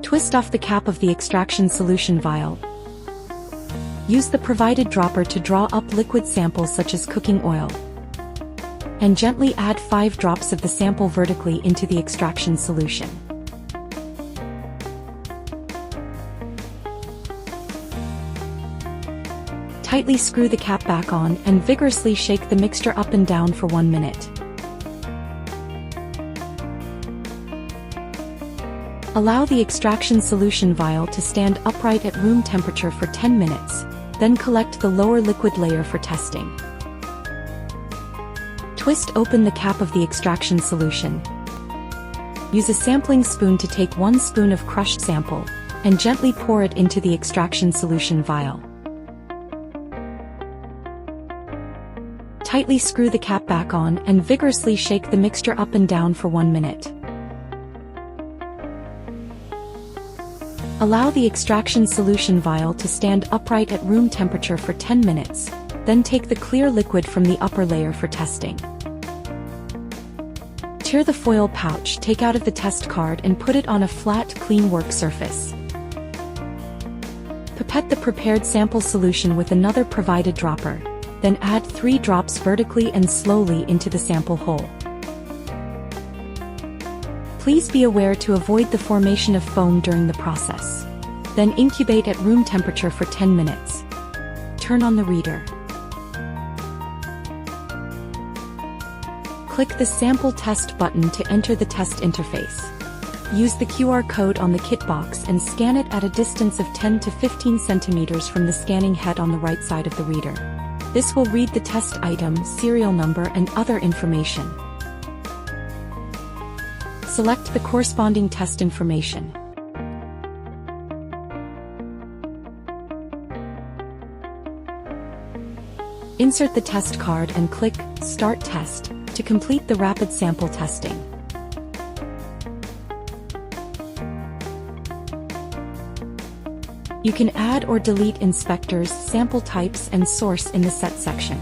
Twist off the cap of the extraction solution vial. Use the provided dropper to draw up liquid samples such as cooking oil. And gently add 5 drops of the sample vertically into the extraction solution. Tightly screw the cap back on and vigorously shake the mixture up and down for 1 minute. Allow the extraction solution vial to stand upright at room temperature for 10 minutes, then collect the lower liquid layer for testing. Twist open the cap of the extraction solution. Use a sampling spoon to take 1 spoon of crushed sample, and gently pour it into the extraction solution vial. Tightly screw the cap back on and vigorously shake the mixture up and down for 1 minute. Allow the extraction solution vial to stand upright at room temperature for 10 minutes, then take the clear liquid from the upper layer for testing. Tear the foil pouch, take out of the test card and put it on a flat, clean work surface. Pipette the prepared sample solution with another provided dropper, then add 3 drops vertically and slowly into the sample hole. Please be aware to avoid the formation of foam during the process. Then incubate at room temperature for 10 minutes. Turn on the reader. Click the Sample Test button to enter the test interface. Use the QR code on the kit box and scan it at a distance of 10 to 15 centimeters from the scanning head on the right side of the reader. This will read the test item, serial number, and other information. Select the corresponding test information. Insert the test card and click Start Test to complete the rapid sample testing. You can add or delete inspectors, sample types, and source in the Set section.